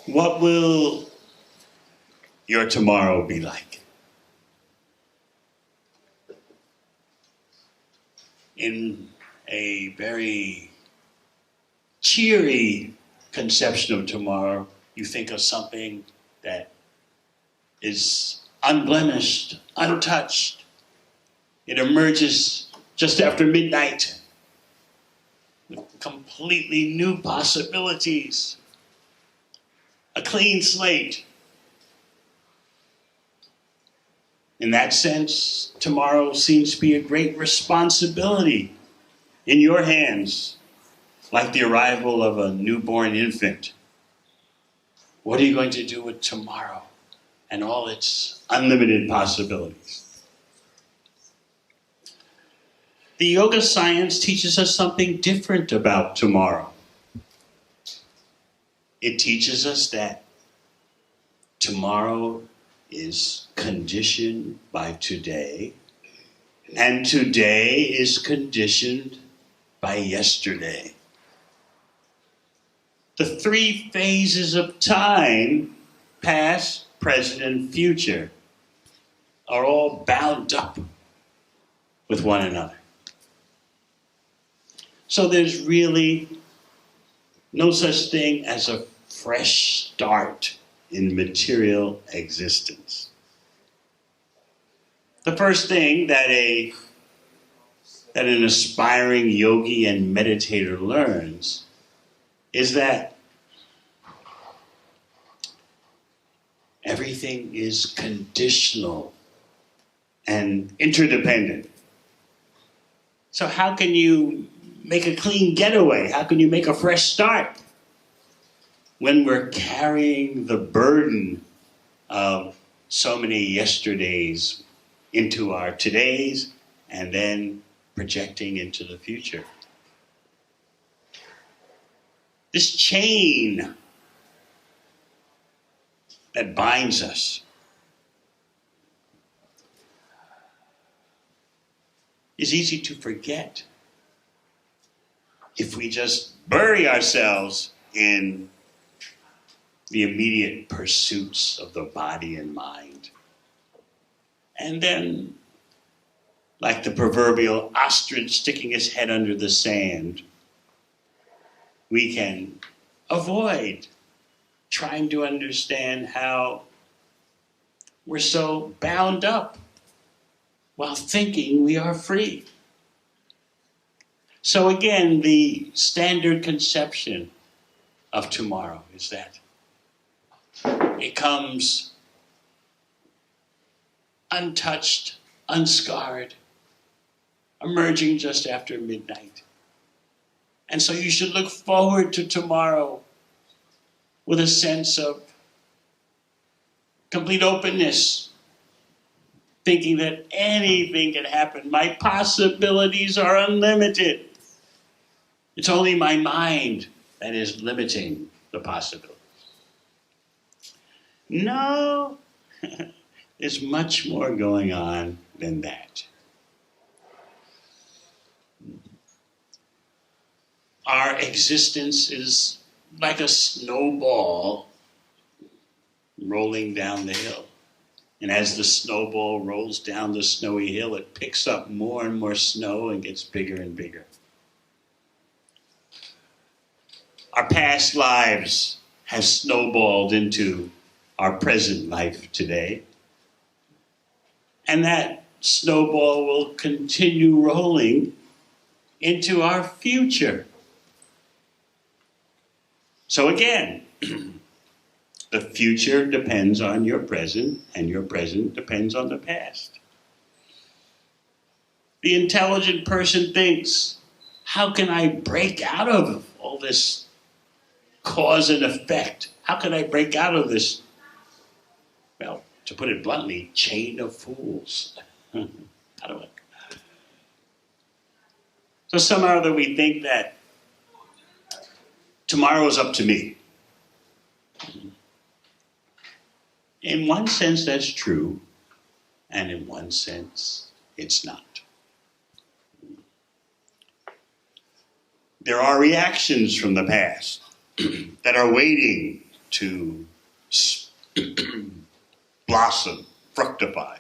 What will your tomorrow be like? In a very cheery conception of tomorrow, you think of something that is unblemished, untouched. It emerges just after midnight with completely new possibilities. A clean slate. In that sense, tomorrow seems to be a great responsibility in your hands, like the arrival of a newborn infant. What are you going to do with tomorrow and all its unlimited possibilities? The yoga science teaches us something different about tomorrow. It teaches us that tomorrow is conditioned by today, and today is conditioned by yesterday. The three phases of time, past, present, and future, are all bound up with one another. So there's really no such thing as a fresh start in material existence. The first thing that an aspiring yogi and meditator learns is that everything is conditional and interdependent. So how can you make a clean getaway? How can you make a fresh start when we're carrying the burden of so many yesterdays into our todays and then projecting into the future? This chain that binds us is easy to forget if we just bury ourselves in the immediate pursuits of the body and mind. And then, like the proverbial ostrich sticking his head under the sand, we can avoid trying to understand how we're so bound up while thinking we are free. So again, the standard conception of tomorrow is that it comes untouched, unscarred, emerging just after midnight. And so you should look forward to tomorrow with a sense of complete openness, thinking that anything can happen. My possibilities are unlimited. It's only my mind that is limiting the possibilities. No, there's much more going on than that. Our existence is like a snowball rolling down the hill. And as the snowball rolls down the snowy hill, it picks up more and more snow and gets bigger and bigger. Our past lives have snowballed into our present life today. And that snowball will continue rolling into our future. So again, the future depends on your present, and your present depends on the past. The intelligent person thinks, how can I break out of all this cause and effect? How can I break out of this, well, to put it bluntly, chain of fools? How do I? So somehow or other we think that tomorrow is up to me. In one sense, that's true, and in one sense, it's not. There are reactions from the past that are waiting to blossom, fructify.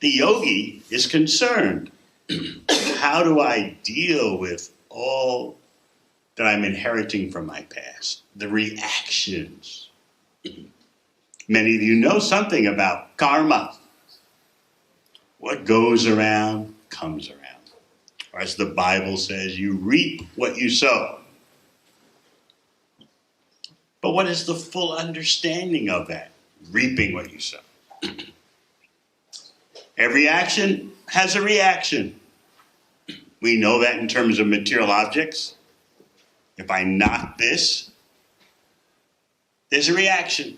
The yogi is concerned. How do I deal with all that I'm inheriting from my past? The reactions. Many of you know something about karma. What goes around comes around. Or as the Bible says, you reap what you sow. But what is the full understanding of that? Reaping what you sow. Every action has a reaction. We know that in terms of material objects. If I knock this, there's a reaction.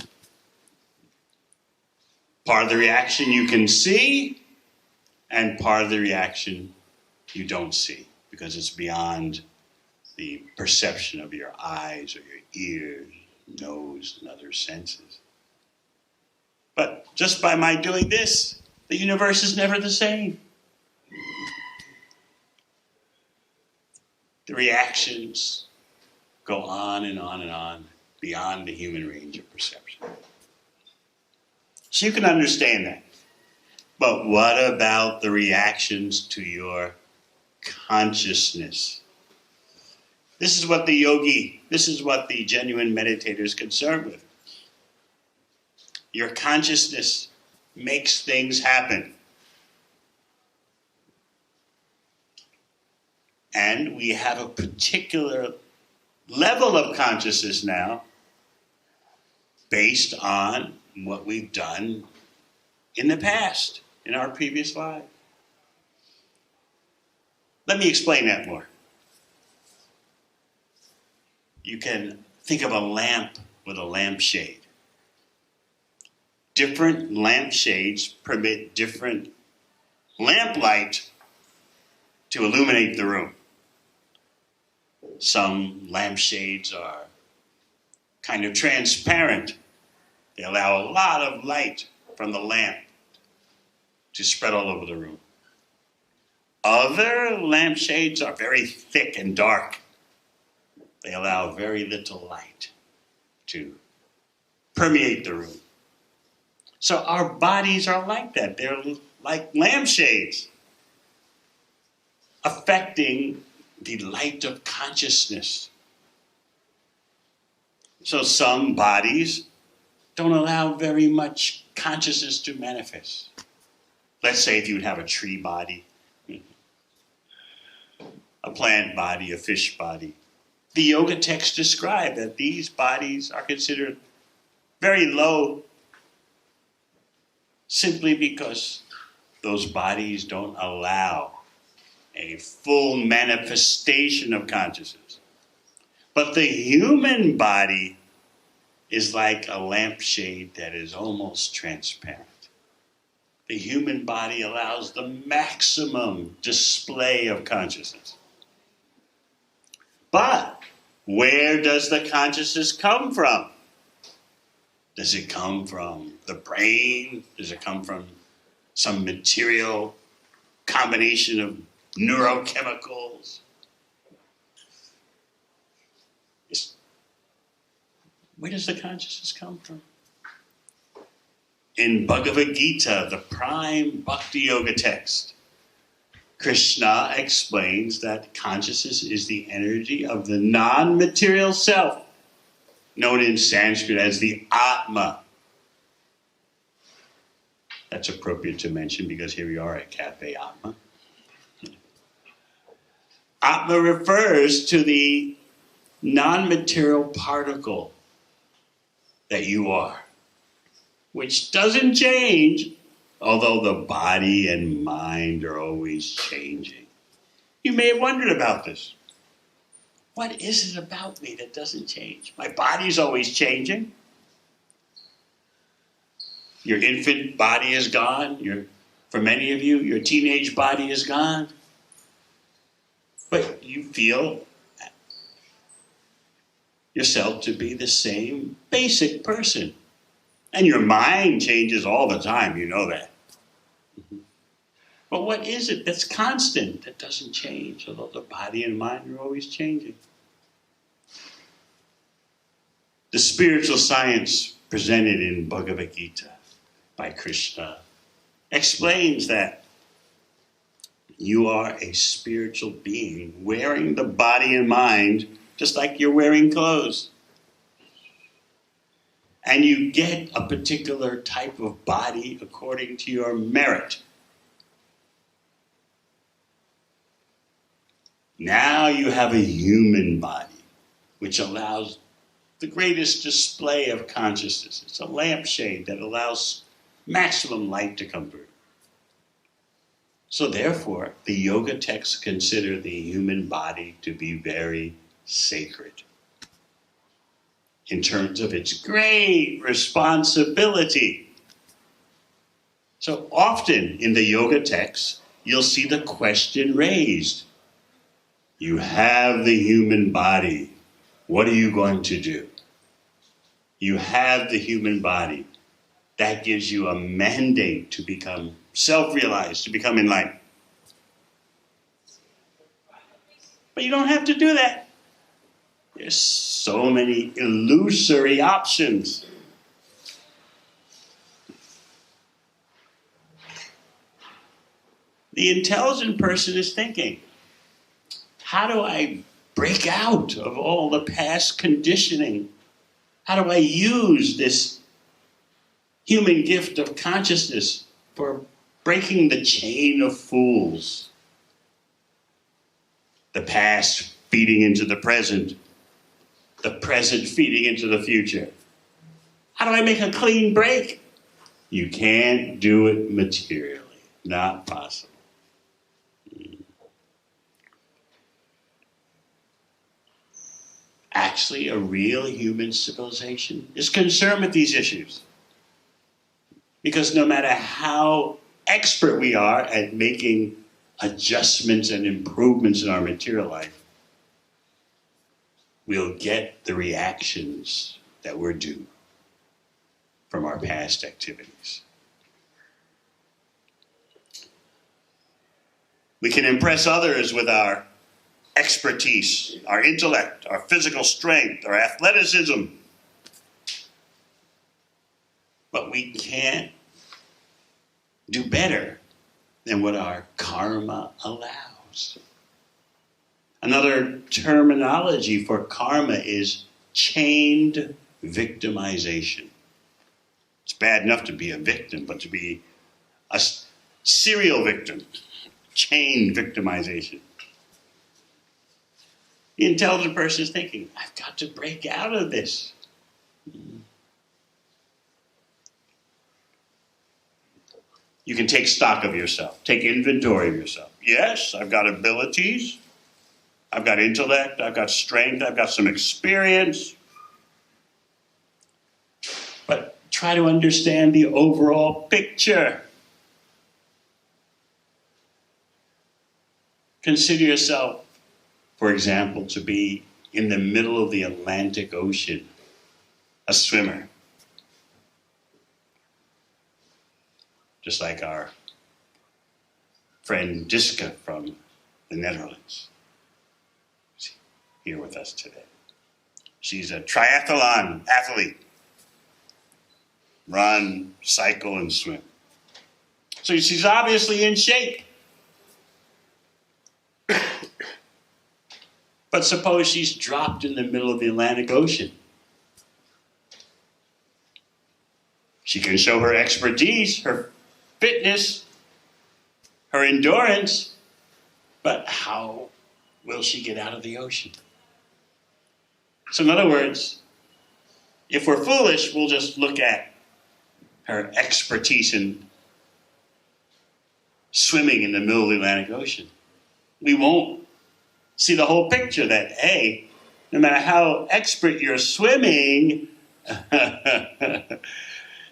Part of the reaction you can see, and part of the reaction you don't see, because it's beyond the perception of your eyes or your ears, nose, and other senses. But just by my doing this, the universe is never the same. The reactions go on and on and on beyond the human range of perception. So you can understand that. But what about the reactions to your consciousness? This is what the genuine meditator is concerned with. Your consciousness makes things happen. And we have a particular level of consciousness now based on what we've done in the past, in our previous life. Let me explain that more. You can think of a lamp with a lampshade. Different lampshades permit different lamplight to illuminate the room. Some lampshades are kind of transparent. They allow a lot of light from the lamp to spread all over the room. Other lampshades are very thick and dark. They allow very little light to permeate the room. So our bodies are like that. They're like lampshades, affecting the light of consciousness. So some bodies don't allow very much consciousness to manifest. Let's say if you would have a tree body, a plant body, a fish body. The yoga texts describe that these bodies are considered very low simply because those bodies don't allow a full manifestation of consciousness. But the human body is like a lampshade that is almost transparent. The human body allows the maximum display of consciousness. But where does the consciousness come from? Does it come from the brain? Does it come from some material combination of neurochemicals? Where does the consciousness come from? In Bhagavad-Gita, the prime Bhakti Yoga text, Krishna explains that consciousness is the energy of the non-material self, known in Sanskrit as the Atma. That's appropriate to mention because here we are at Cafe Atma. Atma refers to the non-material particle that you are, which doesn't change, although the body and mind are always changing. You may have wondered about this. What is it about me that doesn't change? My body's always changing. Your infant body is gone. For many of you, your teenage body is gone. But you feel yourself to be the same basic person. And your mind changes all the time, you know that. But what is it that's constant, that doesn't change, although the body and mind are always changing? The spiritual science presented in Bhagavad-Gita by Krishna explains that you are a spiritual being wearing the body and mind just like you're wearing clothes. And you get a particular type of body according to your merit. Now you have a human body, which allows the greatest display of consciousness. It's a lampshade that allows maximum light to come through. So therefore, the yoga texts consider the human body to be very sacred in terms of its great responsibility. So often in the yoga texts, you'll see the question raised. You have the human body. What are you going to do? You have the human body. That gives you a mandate to become self-realized, to become enlightened. But you don't have to do that. There's so many illusory options. The intelligent person is thinking, how do I break out of all the past conditioning? How do I use this human gift of consciousness for breaking the chain of fools? The past feeding into the present feeding into the future. How do I make a clean break? You can't do it materially. Not possible. Actually, a real human civilization is concerned with these issues. Because no matter how expert we are at making adjustments and improvements in our material life, we'll get the reactions that we're due from our past activities. We can impress others with our expertise, our intellect, our physical strength, our athleticism. But we can't do better than what our karma allows. Another terminology for karma is chained victimization. It's bad enough to be a victim, but to be a serial victim, chained victimization. The intelligent person is thinking, I've got to break out of this. You can take stock of yourself, take inventory of yourself. Yes, I've got abilities, I've got intellect, I've got strength, I've got some experience. But try to understand the overall picture. Consider yourself, for example, to be in the middle of the Atlantic Ocean, a swimmer. Just like our friend Diska from the Netherlands. She's here with us today. She's a triathlon athlete. Run, cycle, and swim. So she's obviously in shape. But suppose she's dropped in the middle of the Atlantic Ocean. She can show her expertise, her fitness, her endurance, but how will she get out of the ocean? So in other words, if we're foolish, we'll just look at her expertise in swimming in the middle of the Atlantic Ocean. We won't see the whole picture that, hey, no matter how expert you're swimming,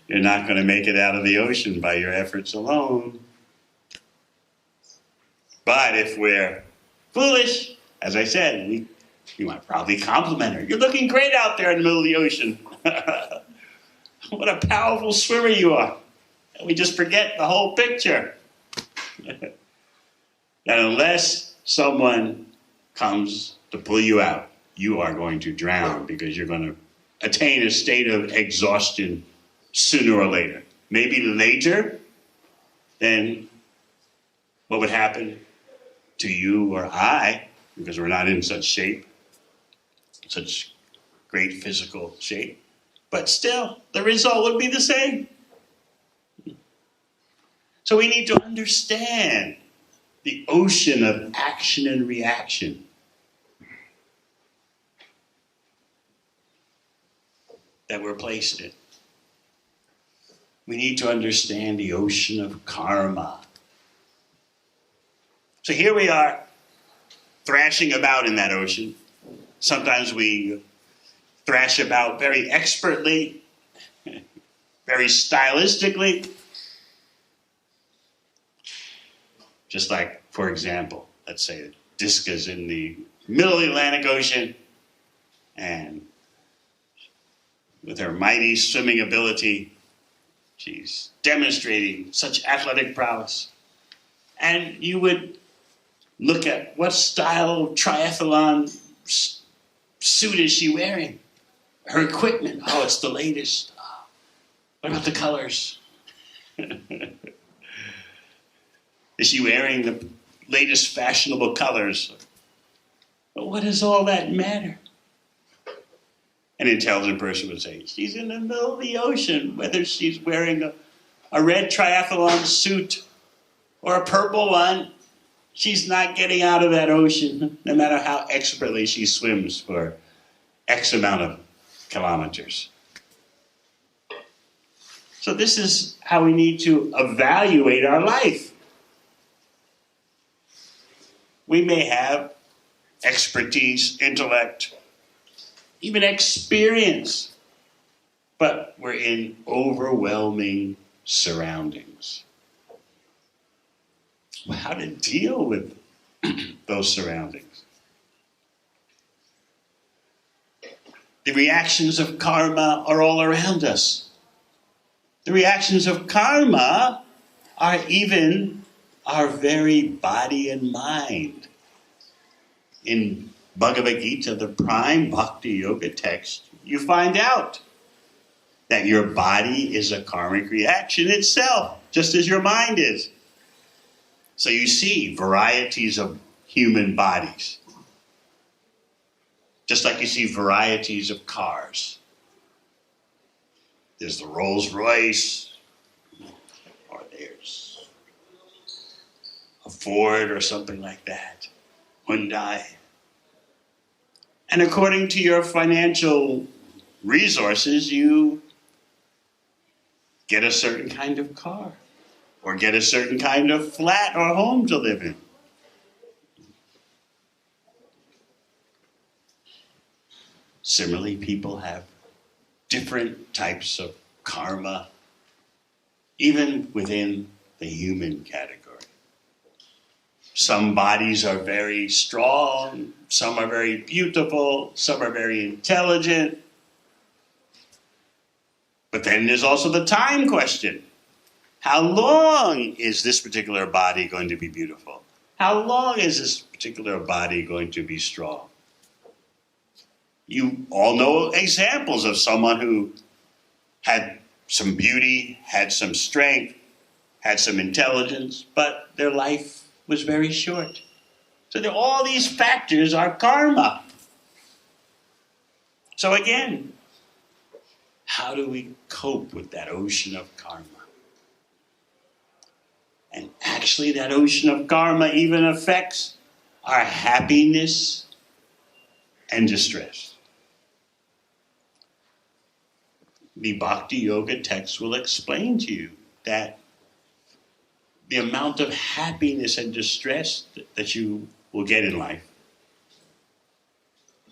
you're not going to make it out of the ocean by your efforts alone. But if we're foolish, as I said, we might probably compliment her. You're looking great out there in the middle of the ocean. What a powerful swimmer you are. And we just forget the whole picture. That unless someone comes to pull you out, you are going to drown because you're going to attain a state of exhaustion sooner or later. Maybe later than what would happen to you or I, because we're not in such shape, such great physical shape. But still, the result would be the same. So we need to understand the ocean of action and reaction that we're placed in. We need to understand the ocean of karma. So here we are, thrashing about in that ocean. Sometimes we thrash about very expertly, very stylistically. Just like, for example, let's say Diska's in the middle of the Atlantic Ocean, and with her mighty swimming ability, she's demonstrating such athletic prowess. And you would look at what style triathlon suit is she wearing? Her equipment, oh, it's the latest. Oh, what about the colors? Is she wearing the latest fashionable colors? But what does all that matter? An intelligent person would say, she's in the middle of the ocean, whether she's wearing a red triathlon suit or a purple one, she's not getting out of that ocean, no matter how expertly she swims for X amount of kilometers. So this is how we need to evaluate our life. We may have expertise, intellect, even experience, but we're in overwhelming surroundings. Well, how to deal with those surroundings? The reactions of karma are all around us. The reactions of karma are even our very body and mind. In Bhagavad-Gita, the prime Bhakti Yoga text, you find out that your body is a karmic reaction itself, just as your mind is. So you see varieties of human bodies, just like you see varieties of cars. There's the Rolls Royce, or there's a Ford or something like that, Hyundai. And according to your financial resources, you get a certain kind of car, or get a certain kind of flat or home to live in. Similarly, people have different types of karma, even within the human category. Some bodies are very strong, some are very beautiful, some are very intelligent. But then there's also the time question. How long is this particular body going to be beautiful? How long is this particular body going to be strong? You all know examples of someone who had some beauty, had some strength, had some intelligence, but their life was very short. So all these factors are karma. So again, how do we cope with that ocean of karma? And actually that ocean of karma even affects our happiness and distress. The Bhakti Yoga text will explain to you that the amount of happiness and distress that you will get in life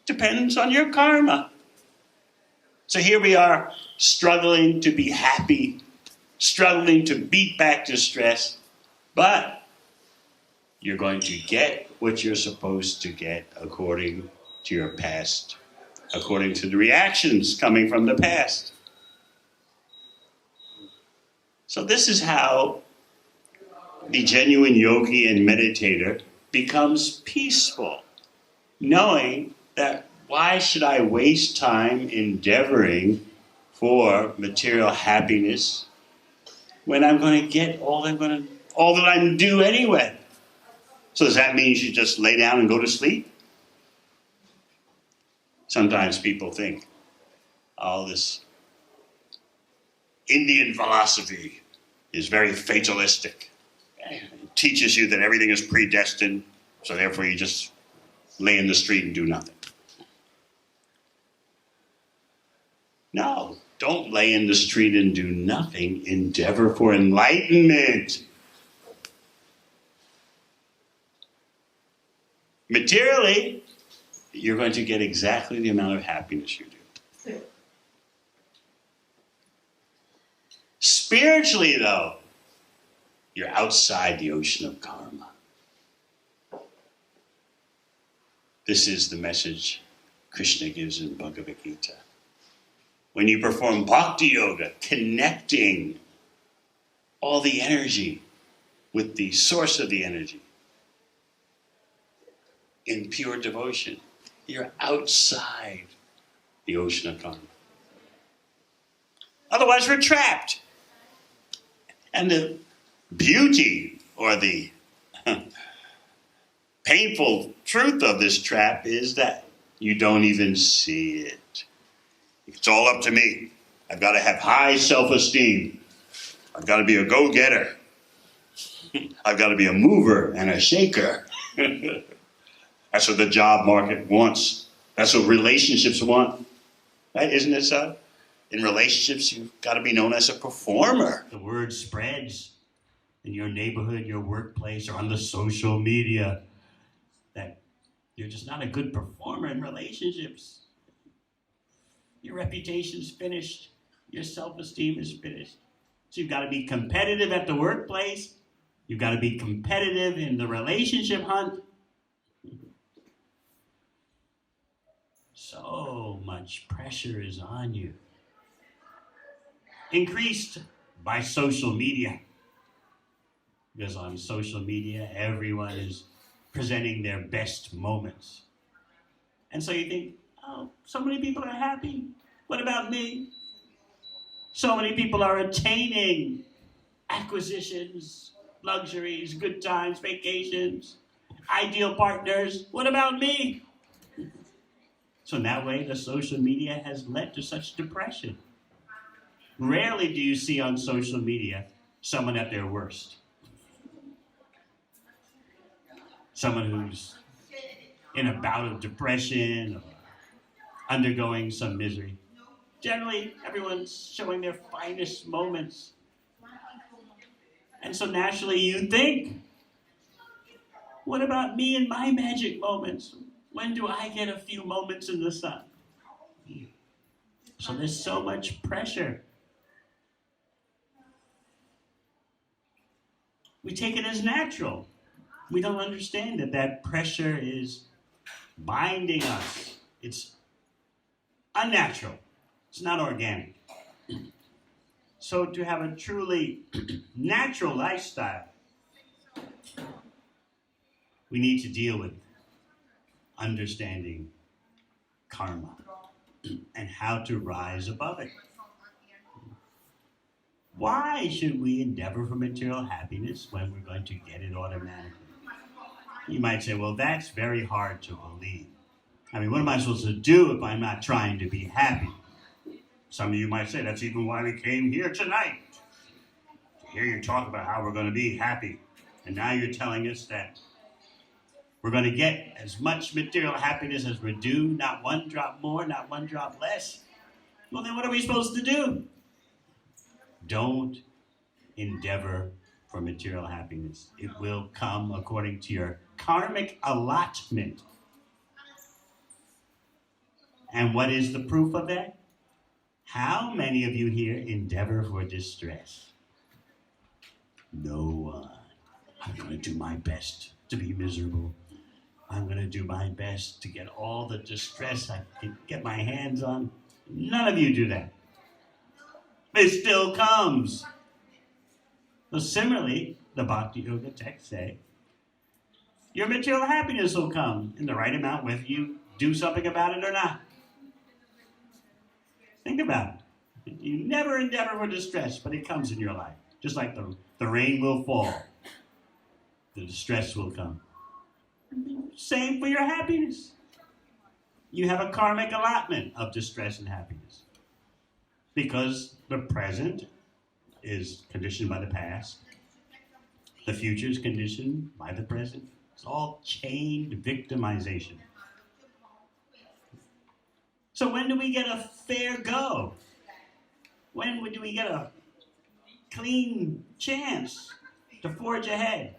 depends on your karma. So here we are, struggling to be happy, struggling to beat back distress, but you're going to get what you're supposed to get according to your past, according to the reactions coming from the past. So this is how The genuine yogi and meditator becomes peaceful, knowing that why should I waste time endeavoring for material happiness when I'm going to get all that I'm due anyway? So does that mean you should just lay down and go to sleep? Sometimes people think, oh, this Indian philosophy is very fatalistic. It teaches you that everything is predestined, so therefore you just lay in the street and do nothing. No, don't lay in the street and do nothing. Endeavor for enlightenment. Materially, you're going to get exactly the amount of happiness you do. Spiritually, though, you're outside the ocean of karma. This is the message Krishna gives in Bhagavad-Gita. When you perform Bhakti Yoga, connecting all the energy with the source of the energy in pure devotion, you're outside the ocean of karma. Otherwise, we're trapped. And the beauty or the painful truth of this trap is that you don't even see it. It's all up to me. I've got to have high self-esteem. I've got to be a go-getter. I've got to be a mover and a shaker. That's what the job market wants. That's what relationships want. Right? Isn't it so? In relationships, you've got to be known as a performer. The word spreads in your neighborhood, your workplace, or on the social media that you're just not a good performer in relationships. Your reputation's finished. Your self-esteem is finished. So you've got to be competitive at the workplace. You've got to be competitive in the relationship hunt. So much pressure is on you. Increased by social media. Because on social media, everyone is presenting their best moments. And so you think, oh, so many people are happy. What about me? So many people are attaining acquisitions, luxuries, good times, vacations, ideal partners. What about me? So in that way, the social media has led to such depression. Rarely do you see on social media someone at their worst. Someone who's in a bout of depression or undergoing some misery. Generally, everyone's showing their finest moments. And so naturally you think, what about me and my magic moments? When do I get a few moments in the sun? So there's so much pressure. We take it as natural. We don't understand that pressure is binding us. It's unnatural. It's not organic. So to have a truly natural lifestyle, we need to deal with understanding karma and how to rise above it. Why should we endeavor for material happiness when we're going to get it automatically? You might say, well, that's very hard to believe. I mean, what am I supposed to do if I'm not trying to be happy? Some of you might say, that's even why we came here tonight. To hear you talk about how we're going to be happy. And now you're telling us that we're going to get as much material happiness as we're due, not one drop more, not one drop less. Well, then what are we supposed to do? Don't endeavor for material happiness. It will come according to your karmic allotment. And what is the proof of that? How many of you here endeavor for distress? No one. I'm going to do my best to be miserable. I'm going to do my best to get all the distress I can get my hands on. None of you do that. It still comes. So similarly, the Bhakti Yoga texts say, your material happiness will come in the right amount whether you do something about it or not. Think about it. You never endeavor for distress, but it comes in your life. Just like the rain will fall, the distress will come. Same for your happiness. You have a karmic allotment of distress and happiness. Because the present is conditioned by the past. The future is conditioned by the present. It's all chained victimization. So when do we get a fair go? When do we get a clean chance to forge ahead?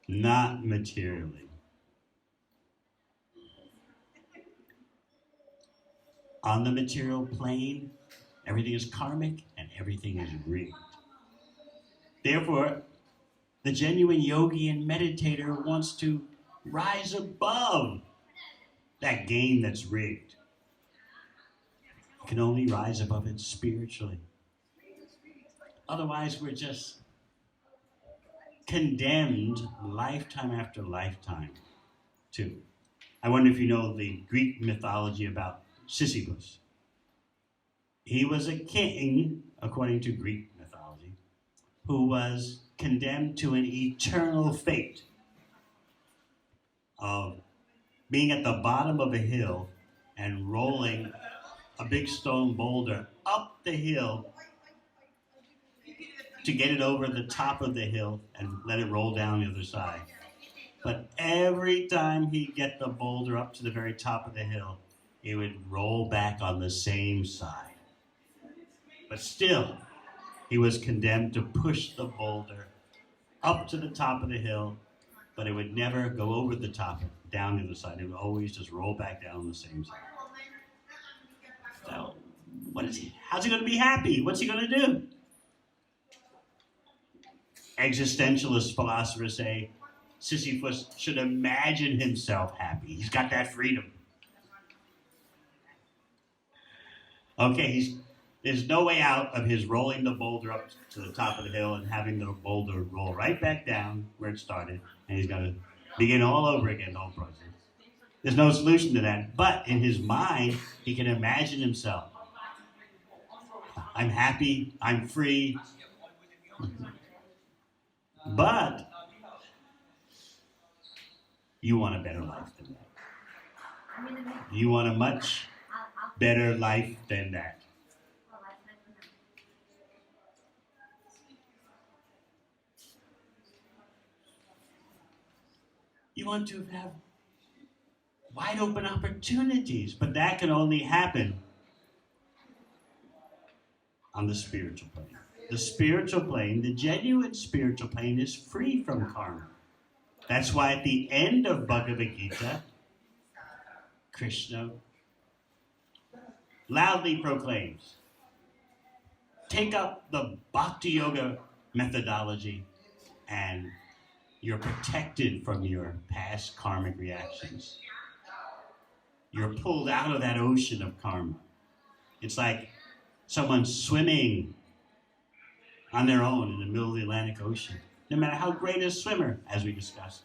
Not materially. On the material plane, everything is karmic and everything is rigged. Therefore, the genuine yogi and meditator wants to rise above that game that's rigged. You can only rise above it spiritually. Otherwise, we're just condemned lifetime after lifetime to. I wonder if you know the Greek mythology about Sisyphus. He was a king, according to Greek mythology, who was condemned to an eternal fate of being at the bottom of a hill and rolling a big stone boulder up the hill to get it over the top of the hill and let it roll down the other side. But every time he'd get the boulder up to the very top of the hill, it would roll back on the same side. But still, he was condemned to push the boulder up to the top of the hill, but it would never go over the top, down the other side. It would always just roll back down on the same side. So, how's he going to be happy? What's he going to do? Existentialist philosophers say Sisyphus should imagine himself happy. He's got that freedom. Okay, there's no way out of his rolling the boulder up to the top of the hill and having the boulder roll right back down where it started, and he's got to begin all over again, the whole process. There's no solution to that, but in his mind, he can imagine himself. I'm happy, I'm free. But you want a better life than that. You want a much better life than that. You want to have wide open opportunities, but that can only happen on the spiritual plane. The spiritual plane, the genuine spiritual plane, is free from karma. That's why at the end of Bhagavad-Gita, Krishna loudly proclaims, take up the Bhakti Yoga methodology and you're protected from your past karmic reactions. You're pulled out of that ocean of karma. It's like someone swimming on their own in the middle of the Atlantic Ocean. No matter how great a swimmer, as we discussed,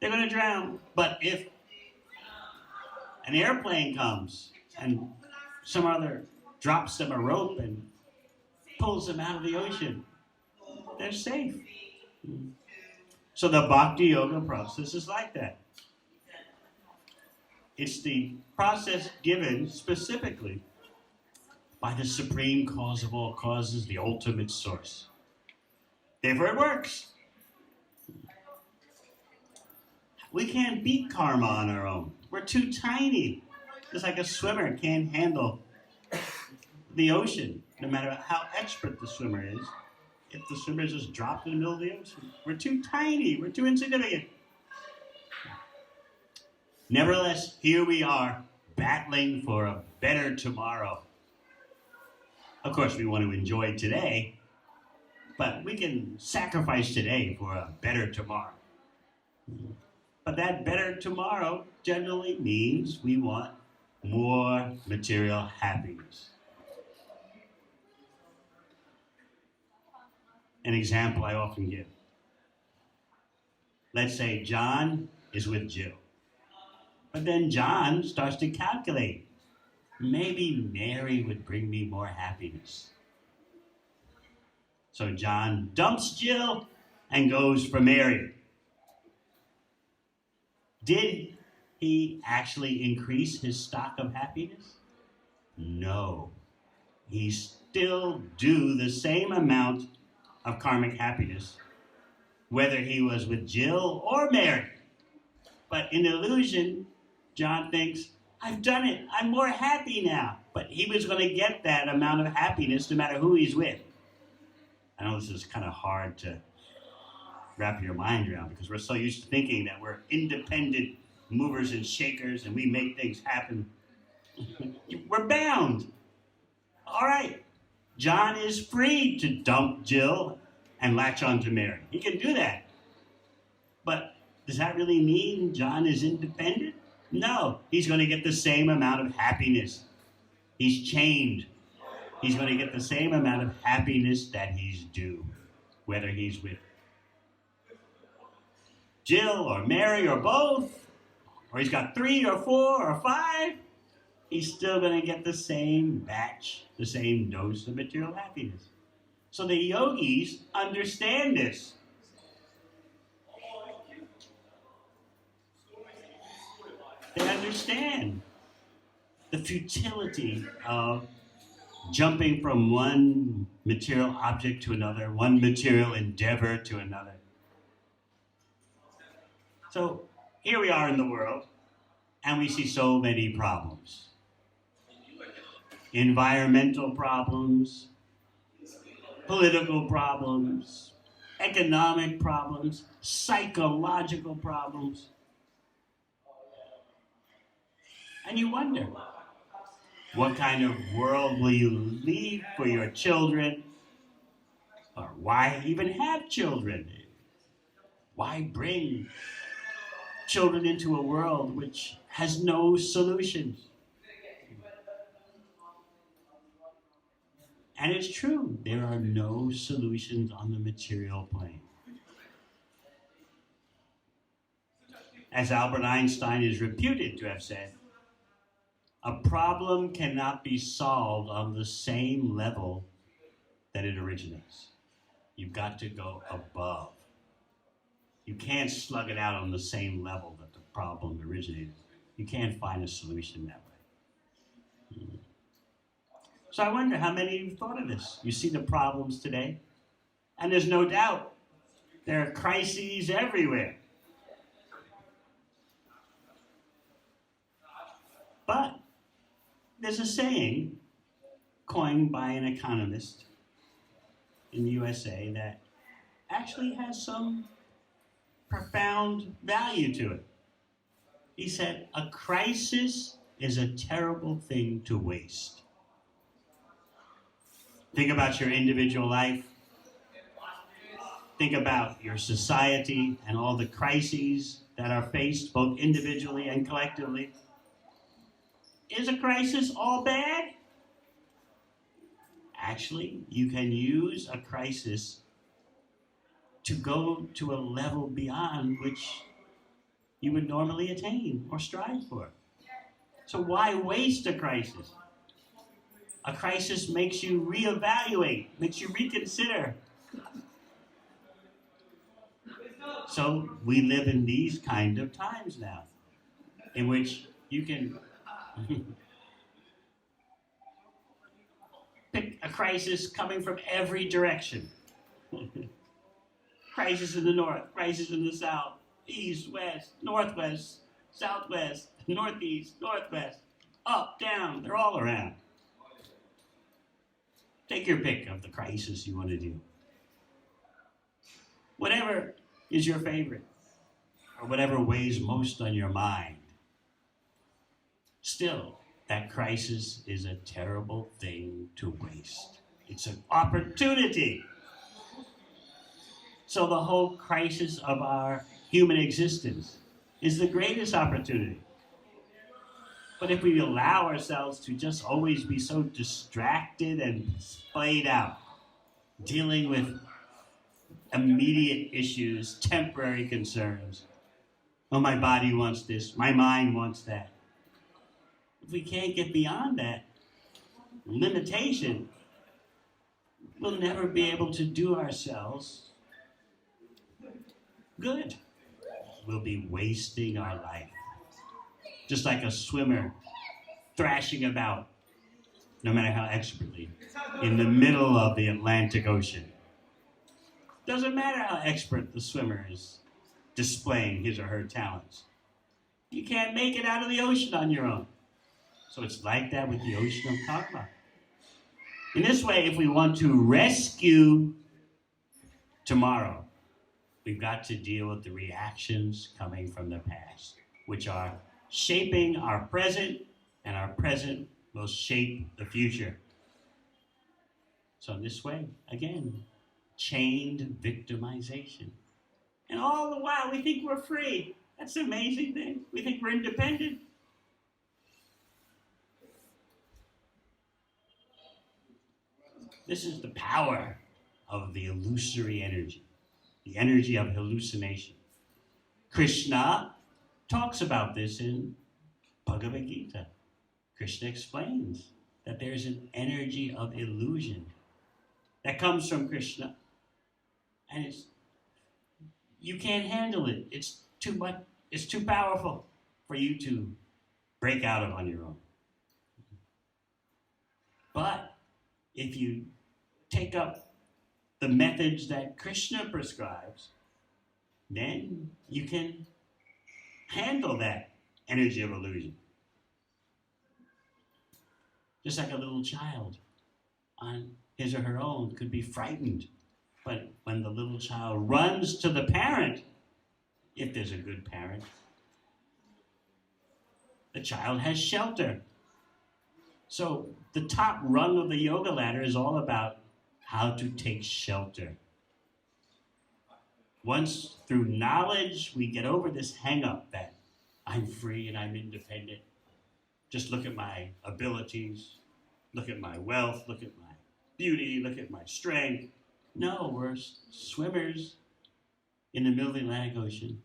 they're going to drown. But if an airplane comes and some other drops them a rope and pulls them out of the ocean, they're safe. So the Bhakti Yoga process is like that. It's the process given specifically by the supreme cause of all causes, the ultimate source. Therefore it works. We can't beat karma on our own. We're too tiny. Just like a swimmer can't handle the ocean, no matter how expert the swimmer is. If the swimmer is just dropped in the middle of the ocean, we're too tiny, we're too insignificant. Nevertheless, here we are, battling for a better tomorrow. Of course, we want to enjoy today, but we can sacrifice today for a better tomorrow. But that better tomorrow generally means we want more material happiness. An example I often give. Let's say John is with Jill. But then John starts to calculate. Maybe Mary would bring me more happiness. So John dumps Jill and goes for Mary. Did he actually increase his stock of happiness? No. He still due the same amount of karmic happiness, whether he was with Jill or Mary. But in illusion, John thinks, I've done it. I'm more happy now. But he was going to get that amount of happiness no matter who he's with. I know this is kind of hard to wrap your mind around because we're so used to thinking that we're independent movers and shakers and we make things happen. We're bound. All right. John is free to dump Jill and latch on to Mary. He can do that. But does that really mean John is independent? No. He's going to get the same amount of happiness. He's chained. He's going to get the same amount of happiness that he's due, whether he's with Jill or Mary or both, or he's got 3 or 4 or 5, he's still going to get the same batch, the same dose of material happiness. So the yogis understand this. They understand the futility of jumping from one material object to another, one material endeavor to another. So here we are in the world, and we see so many problems. Environmental problems, political problems, economic problems, psychological problems. And you wonder, what kind of world will you leave for your children? Or why even have children? Why bring children into a world which has no solutions? And it's true, there are no solutions on the material plane. As Albert Einstein is reputed to have said, a problem cannot be solved on the same level that it originates. You've got to go above. You can't slug it out on the same level that the problem originated. You can't find a solution that way. So I wonder how many of you thought of this. You see the problems today, and there's no doubt there are crises everywhere. But there's a saying coined by an economist in the USA that actually has some profound value to it. He said, a crisis is a terrible thing to waste. Think about your individual life. Think about your society and all the crises that are faced both individually and collectively. Is a crisis all bad? Actually, you can use a crisis to go to a level beyond which you would normally attain or strive for. So why waste a crisis? A crisis makes you reevaluate, makes you reconsider. So we live in these kind of times now, in which you can pick a crisis coming from every direction. Crisis in the north, crisis in the south, east, west, northwest, southwest, northeast, northwest, up, down, they're all around. Take your pick of the crisis you want to do. Whatever is your favorite, or whatever weighs most on your mind. Still, that crisis is a terrible thing to waste. It's an opportunity. So the whole crisis of our human existence is the greatest opportunity. But if we allow ourselves to just always be so distracted and played out, dealing with immediate issues, temporary concerns. Oh, my body wants this, my mind wants that. If we can't get beyond that limitation, we'll never be able to do ourselves good. We'll be wasting our life. Just like a swimmer thrashing about, no matter how expertly, in the middle of the Atlantic Ocean. Doesn't matter how expert the swimmer is displaying his or her talents. You can't make it out of the ocean on your own. So it's like that with the ocean of karma. In this way, if we want to rescue tomorrow, we've got to deal with the reactions coming from the past, which are shaping our present, and our present will shape the future. So in this way, again, chained victimization. And all the while, we think we're free. That's the amazing thing. We think we're independent. This is the power of the illusory energy, the energy of hallucination. Krishna talks about this in Bhagavad-Gita. Krishna explains that there's an energy of illusion that comes from Krishna, and you can't handle it. It's too much. It's too powerful for you to break out of on your own. But if you take up the methods that Krishna prescribes, then you can handle that energy of illusion. Just like a little child on his or her own could be frightened. But when the little child runs to the parent, if there's a good parent, the child has shelter. So the top rung of the yoga ladder is all about how to take shelter. Once through knowledge, we get over this hang-up that I'm free and I'm independent. Just look at my abilities, look at my wealth, look at my beauty, look at my strength. No, we're swimmers in the middle of the Atlantic Ocean,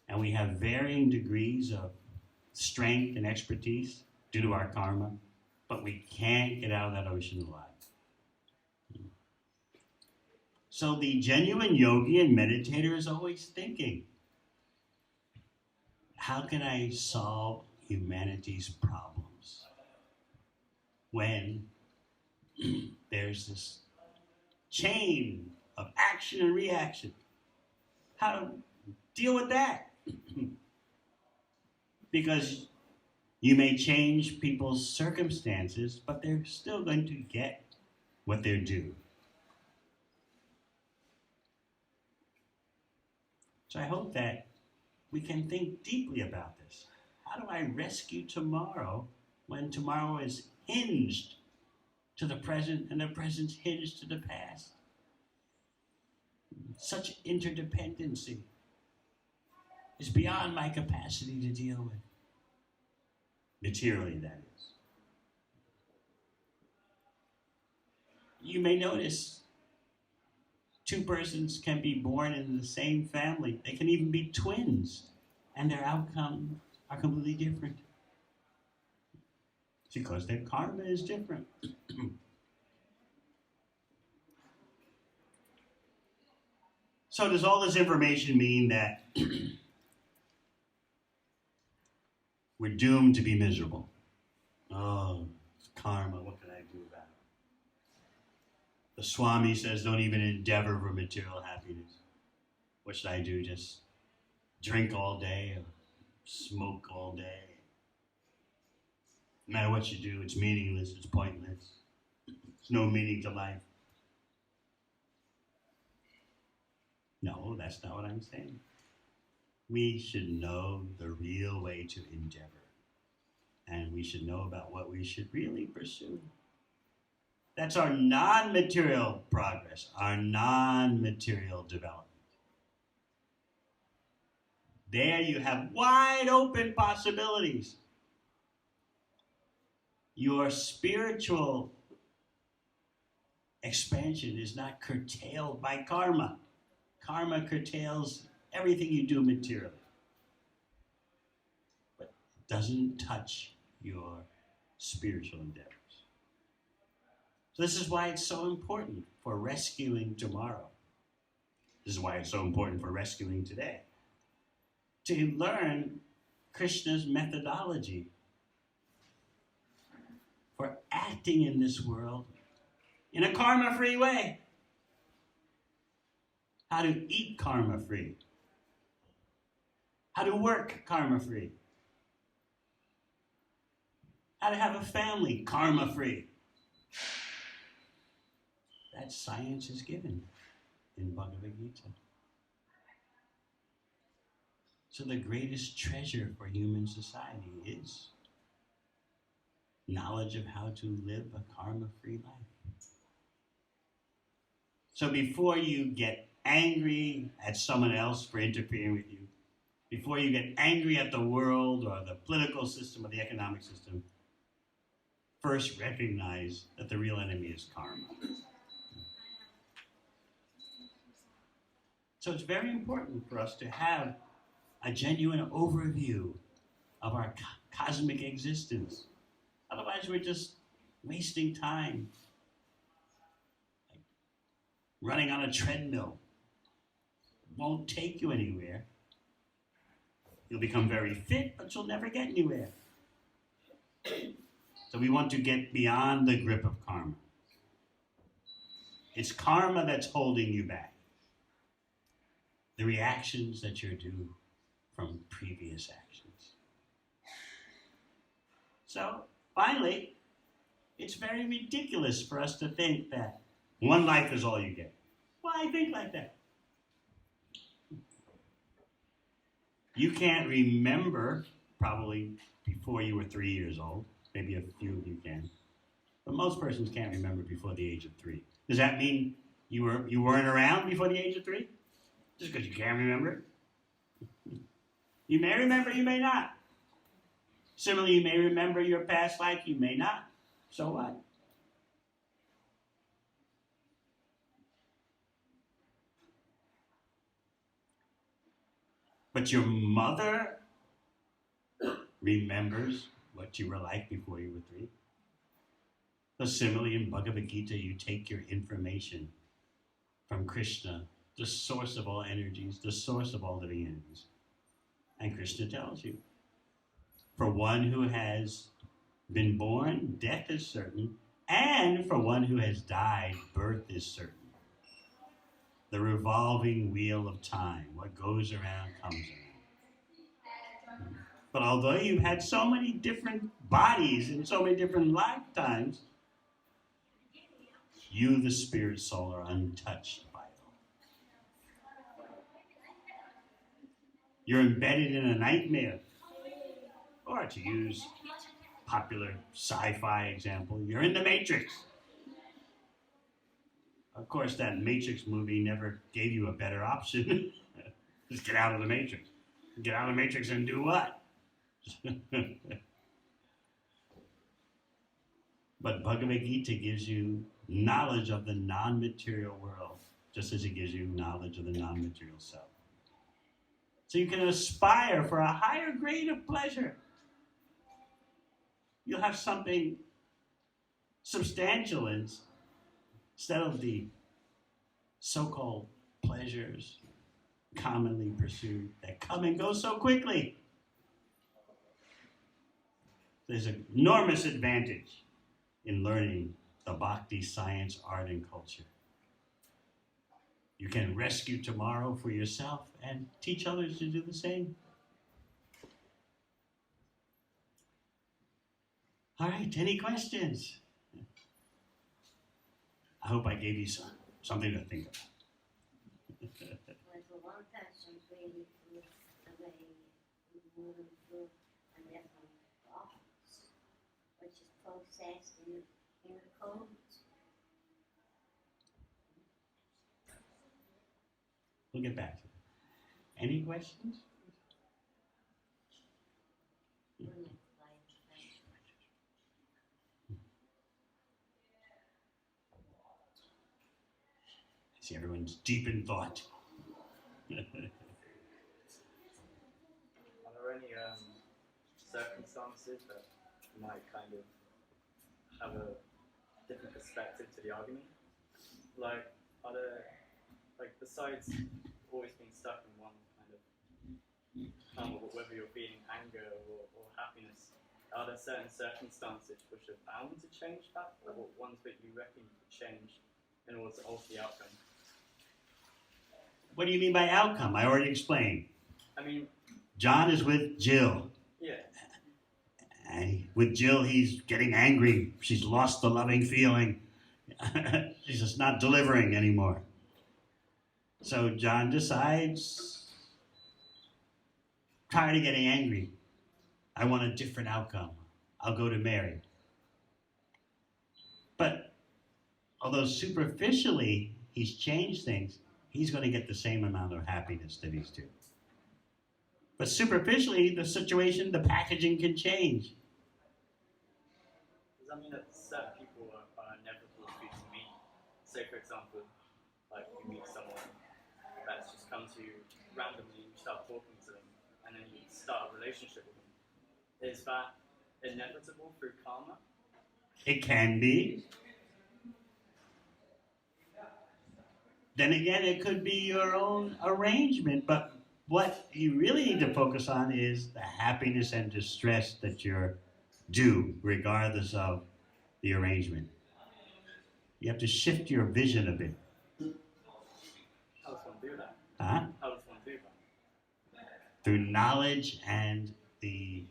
and we have varying degrees of strength and expertise due to our karma, but we can't get out of that ocean alive. So the genuine yogi and meditator is always thinking, how can I solve humanity's problems when there's this chain of action and reaction? How to deal with that? Because you may change people's circumstances, but they're still going to get what they're due. So I hope that we can think deeply about this. How do I rescue tomorrow when tomorrow is hinged to the present and the present's hinged to the past? Such interdependency is beyond my capacity to deal with. Materially, that is. You may notice two persons can be born in the same family. They can even be twins, and their outcomes are completely different. It's because their karma is different. So does all this information mean that we're doomed to be miserable? Oh, it's karma, what can I do about it? The Swami says don't even endeavor for material happiness. What should I do? Just drink all day or smoke all day? No matter what you do, it's meaningless, it's pointless. There's no meaning to life. No, that's not what I'm saying. We should know the real way to endeavor. And we should know about what we should really pursue. That's our non-material progress, our non-material development. There you have wide open possibilities. Your spiritual expansion is not curtailed by karma. Karma curtails everything you do materially, but it doesn't touch your spiritual endeavors. So this is why it's so important for rescuing tomorrow. This is why it's so important for rescuing today. To learn Krishna's methodology for acting in this world in a karma-free way. How to eat karma-free. How to work karma-free. How to have a family karma-free. That science is given in Bhagavad-Gita. So the greatest treasure for human society is knowledge of how to live a karma-free life. So before you get angry at someone else for interfering with you, before you get angry at the world or the political system or the economic system, first recognize that the real enemy is karma. So it's very important for us to have a genuine overview of our cosmic existence. Otherwise, we're just wasting time, like running on a treadmill. It won't take you anywhere. You'll become very fit, but you'll never get anywhere. So we want to get beyond the grip of karma. It's karma that's holding you back. The reactions that you're due from previous actions. So, finally, it's very ridiculous for us to think that one life is all you get. Why think like that? You can't remember, probably before you were 3 years old. Maybe a few of you can. But most persons can't remember before the age of 3. Does that mean you weren't around before the age of 3? Just because you can't remember it? You may remember, you may not. Similarly, you may remember your past life, you may not. So what? But your mother remembers what you were like before you were 3. So similarly, in Bhagavad-Gita, you take your information from Krishna, the source of all energies, the source of all living entities. And Krishna tells you, for one who has been born, death is certain, and for one who has died, birth is certain. The revolving wheel of time, what goes around comes around. But although you've had so many different bodies in so many different lifetimes, you, the spirit soul, are untouched by it all. You're embedded in a nightmare. Or to use popular sci-fi example, you're in the Matrix. Of course, that Matrix movie never gave you a better option. Just get out of the Matrix. Get out of the Matrix and do what? But Bhagavad-Gita gives you knowledge of the non-material world, just as it gives you knowledge of the non-material self. So you can aspire for a higher grade of pleasure. You'll have something substantial instead of the so-called pleasures commonly pursued that come and go so quickly. There's an enormous advantage in learning the Bhakti science, art, and culture. You can rescue tomorrow for yourself and teach others to do the same. All right, any questions? I hope I gave you something to think about. Well, for one person, really away more than through a different process, which is processed in the code. We'll get back to it. Any questions? I see everyone's deep in thought. Are there any circumstances that might kind of have a different perspective to the argument? Like, are there, like, besides always being stuck in one kind of karma, whether you're feeling anger or happiness, are there certain circumstances which are bound to change that, or ones that you reckon you could change in order to alter the outcome? What do you mean by outcome? I already explained. I mean, John is with Jill. yeah. And with Jill, he's getting angry. She's lost the loving feeling. She's just not delivering anymore. So John decides, tired of getting angry. I want a different outcome. I'll go to Mary. But although superficially he's changed things, he's going to get the same amount of happiness that he's due. But superficially, the situation, the packaging can change. Does that mean that certain people are inevitable to meet? Say, for example, like you meet someone that's just come to you randomly, you start talking to them, and then you start a relationship with them. Is that inevitable through karma? It can be. Then again, it could be your own arrangement, but what you really need to focus on is the happiness and distress that you're due, regardless of the arrangement. You have to shift your vision a bit. How does one do that? Huh? How does one do that? Through knowledge and the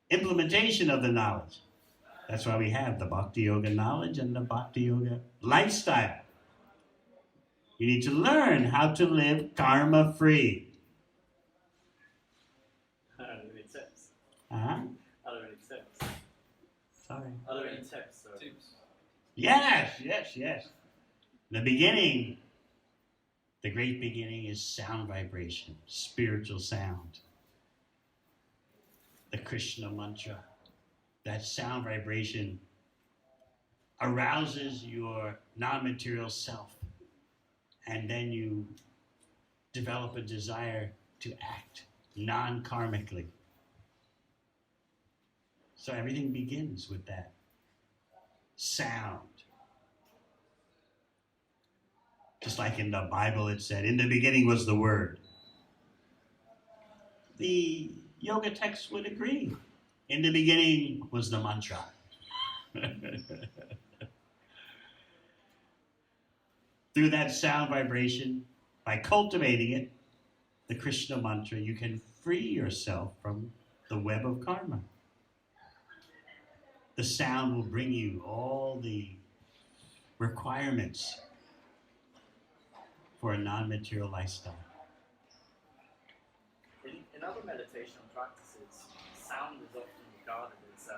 implementation of the knowledge. That's why we have the Bhakti Yoga knowledge and the Bhakti Yoga lifestyle. You need to learn how to live karma-free. Are there any tips? Uh-huh. Are there any tips? Sorry. Are there any tips? Tips. Yes. The beginning, the great beginning is sound vibration, spiritual sound. The Krishna mantra, that sound vibration arouses your non-material self. And then you develop a desire to act non-karmically. So everything begins with that sound. Just like in the Bible it said, in the beginning was the Word. The yoga text would agree. In the beginning was the mantra. Through that sound vibration, by cultivating it, the Krishna mantra, you can free yourself from the web of karma. The sound will bring you all the requirements for a non-material lifestyle. In other meditation practices, sound is often regarded as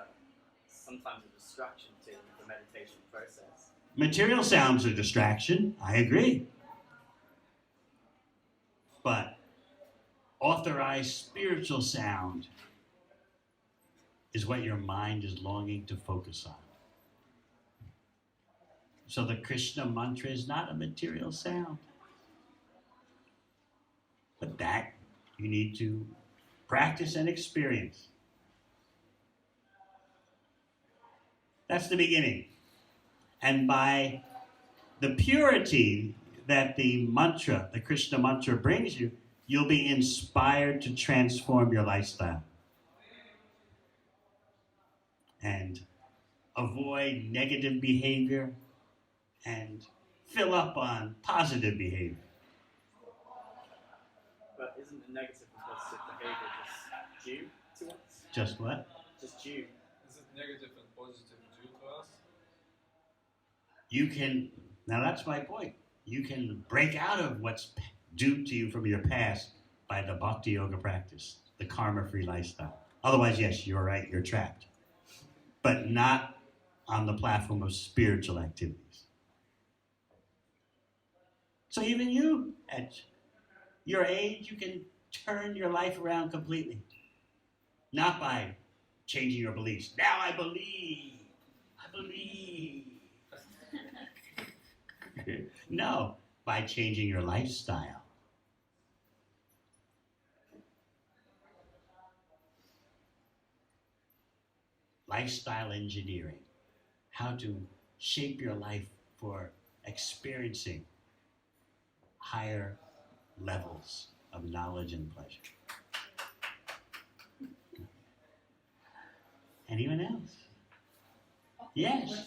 sometimes a distraction to the meditation process. Material sounds are distraction, I agree. But authorized spiritual sound is what your mind is longing to focus on. So the Krishna mantra is not a material sound. But that you need to practice and experience. That's the beginning. And by the purity that the mantra, the Krishna mantra brings you, you'll be inspired to transform your lifestyle. And avoid negative behavior and fill up on positive behavior. But isn't the negative and positive behavior just due to us? Just what? Just due. Is it negative and positive due to us? You can, now that's my point. You can break out of what's due to you from your past by the Bhakti Yoga practice, the karma-free lifestyle. Otherwise, yes, you're right, you're trapped. But not on the platform of spiritual activities. So even you, at your age, you can turn your life around completely. Not by changing your beliefs. Now I believe. No, by changing your lifestyle. lifestyle engineering, how to shape your life for experiencing higher levels of knowledge and pleasure. Anyone else? Yes.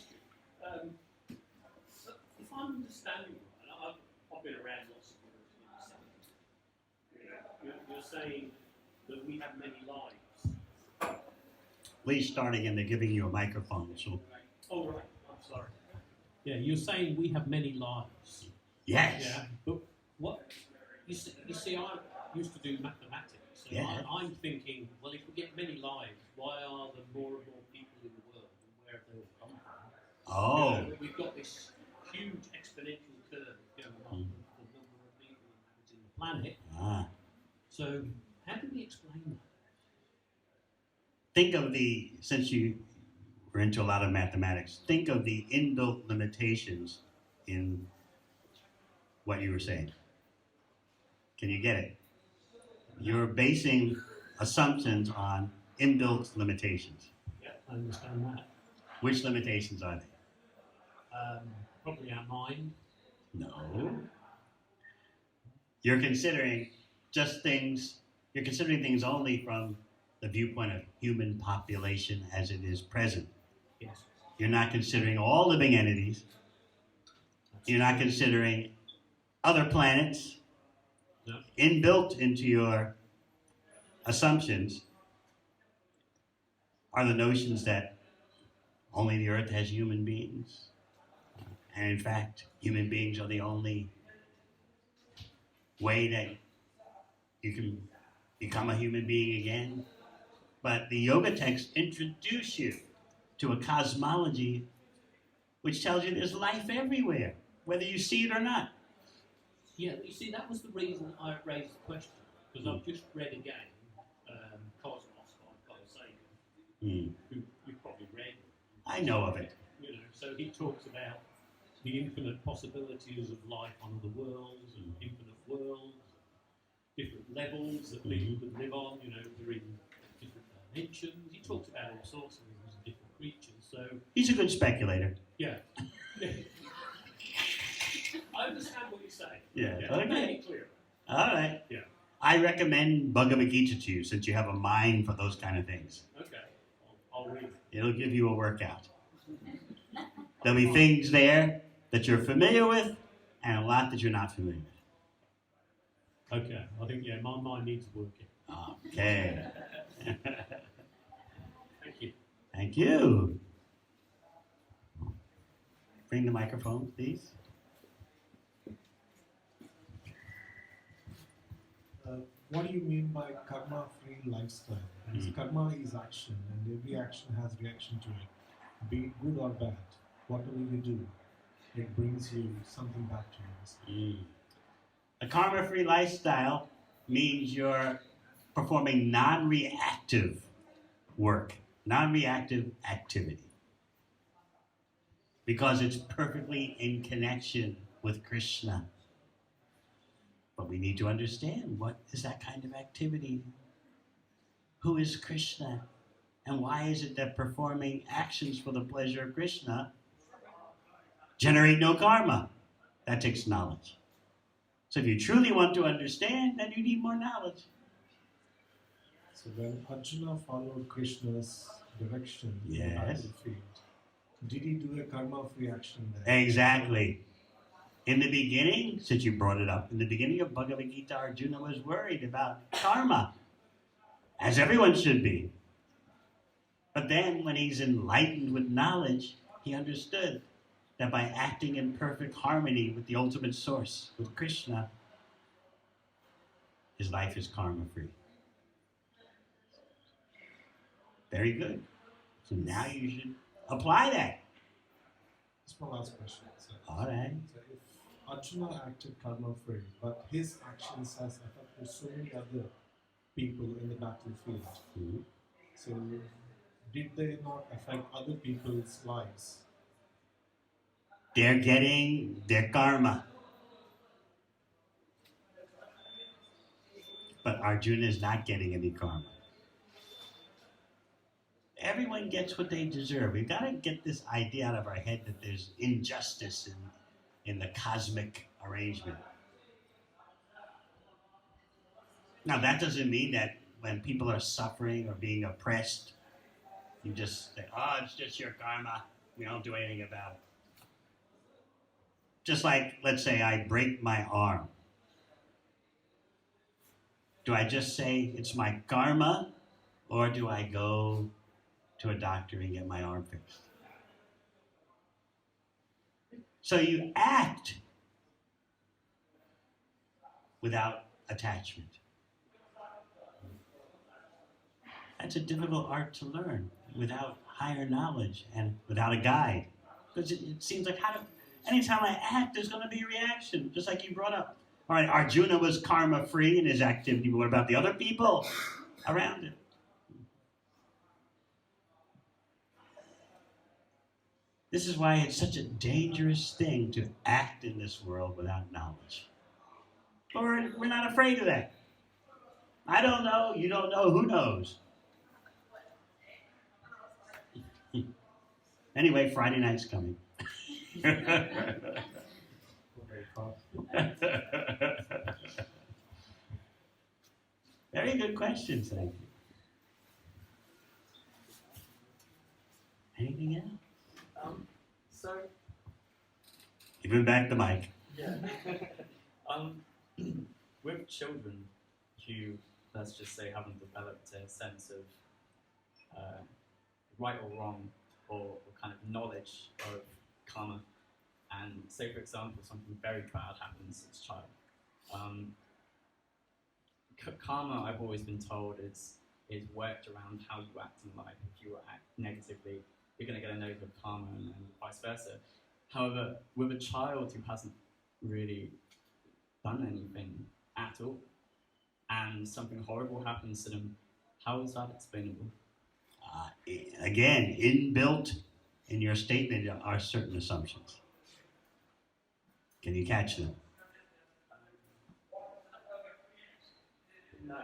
So if I'm understanding right, I've been around lots of religions. You're saying that we have many lives. Please start again. They're giving you a microphone. So Oh, right. I'm sorry. Yeah, you're saying we have many lives. yes. Yeah, but what you see, I used to do mathematics, so Yeah. I'm thinking, well, if we get many lives, why are there more and more people in the world, and where have they all come from? Oh. You know, we've got this huge exponential curve going on with the number of people inhabiting the planet. Ah. So, how do we explain that? Think of since you were into a lot of mathematics, think of the inbuilt limitations in what you were saying. Can you get it? You're basing assumptions on inbuilt limitations. Yeah, I understand that. Which limitations are they? Probably our mind. No. You're considering things only from the viewpoint of human population as it is present. Yes. You're not considering all living entities. You're not considering other planets. No. Inbuilt into your assumptions are the notions that only the earth has human beings. And in fact, human beings are the only way that you can become a human being again. But the yoga texts introduce you to a cosmology which tells you there's life everywhere, whether you see it or not. Yeah, you see, that was the reason I raised the question, because I've just read again Cosmos by Carl Sagan, who you've probably read. I know of it. You know, so he talks about the infinite possibilities of life on other worlds and infinite worlds, different levels that people could live on. You know, they're in different dimensions. He talks about all sorts of things and different creatures. So He's a good speculator. yeah. I understand what you're saying. Yeah, Make okay. it clear. All right. Yeah. I recommend Bhagavad-Gita to you since you have a mind for those kind of things. Okay. I'll read it. It'll give you a workout. There'll be things there that you're familiar with and a lot that you're not familiar with. Okay. I think, yeah, my mind needs working. Okay. Thank you. Thank you. Bring the microphone, please. What do you mean by karma-free lifestyle? Because karma is action, and every action has reaction to it. Be it good or bad, whatever you do, it brings you something back to you. A karma-free lifestyle means you're performing non-reactive work, non-reactive activity, because it's perfectly in connection with Krishna. But we need to understand, what is that kind of activity? Who is Krishna? And why is it that performing actions for the pleasure of Krishna generate no karma? That takes knowledge. So if you truly want to understand, then you need more knowledge. So when Arjuna followed Krishna's direction in the Yes. battlefield, did he do a karma-free action there? Exactly. In the beginning, since you brought it up, in the beginning of Bhagavad-Gita, Arjuna was worried about karma, as everyone should be. But then, when he's enlightened with knowledge, he understood that by acting in perfect harmony with the ultimate source, with Krishna, his life is karma-free. Very good. So now you should apply that. That's my last question. So, All right. so if Arjuna acted karma-free, but his actions has affected so many other people in the battlefield, so did they not affect other people's lives? They're getting their karma. But Arjuna is not getting any karma. everyone gets what they deserve. We've got to get this idea out of our head that there's injustice in the cosmic arrangement. Now, that doesn't mean that when people are suffering or being oppressed, you just say, oh, it's just your karma. We don't do anything about it. Just like, let's say I break my arm. Do I just say it's my karma, or do I go to a doctor and get my arm fixed? So you act without attachment. That's a difficult art to learn without higher knowledge and without a guide. Because it seems like anytime I act, there's going to be a reaction, just like you brought up. All right, Arjuna was karma-free in his activity, but what about the other people around him? This is why it's such a dangerous thing to act in this world without knowledge. But we're not afraid of that. I don't know, you don't know, who knows? Anyway, Friday night's coming. Very good questions, thank you. Anything else? So, Give him back the mic. yeah. With children who, let's just say, haven't developed a sense of right or wrong, or kind of knowledge of karma, and say, for example, something very bad happens as a child. Karma, I've always been told, is worked around how you act in life. If you act negatively, you're going to get a negative karma, and vice versa. However, with a child who hasn't really done anything at all, and something horrible happens to them, how is that explainable? Again, inbuilt in your statement are certain assumptions. Can you catch them? No.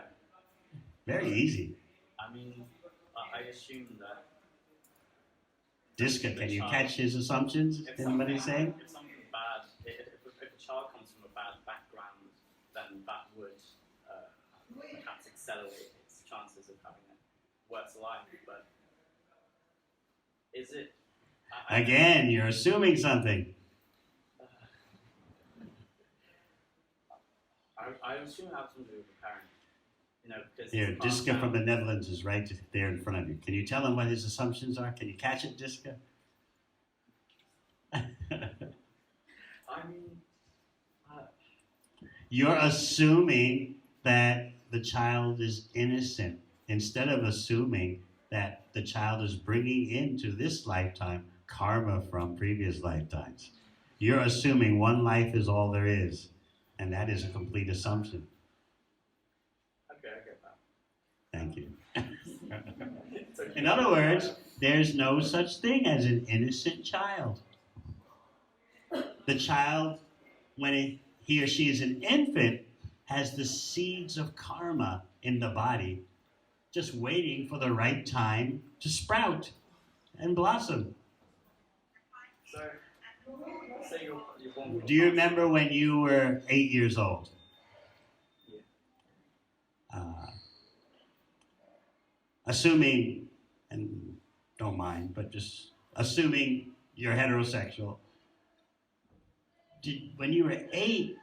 Very easy. I mean, I assume that Diska, can you catch his assumptions in what he's saying? if something bad, if a child comes from a bad background, then that would perhaps accelerate its chances of having a worse life. But is it? Again, you're assuming something. I assume it has something to do with the parent. You know, because Here, Diska from the Netherlands is right there in front of you. Can you tell him what his assumptions are? Can you catch it, Diska? I mean, You're assuming that the child is innocent instead of assuming that the child is bringing into this lifetime karma from previous lifetimes. You're assuming one life is all there is, and that is a complete assumption. okay, I get that. Thank you. It's okay. In other words, there's no such thing as an innocent child. The child, when he or she is an infant, has the seeds of karma in the body, just waiting for the right time to sprout and blossom. So, say you're born. Do you remember when you were 8 years old? Yeah. Assuming, and don't mind, but just assuming you're heterosexual, when you were 8,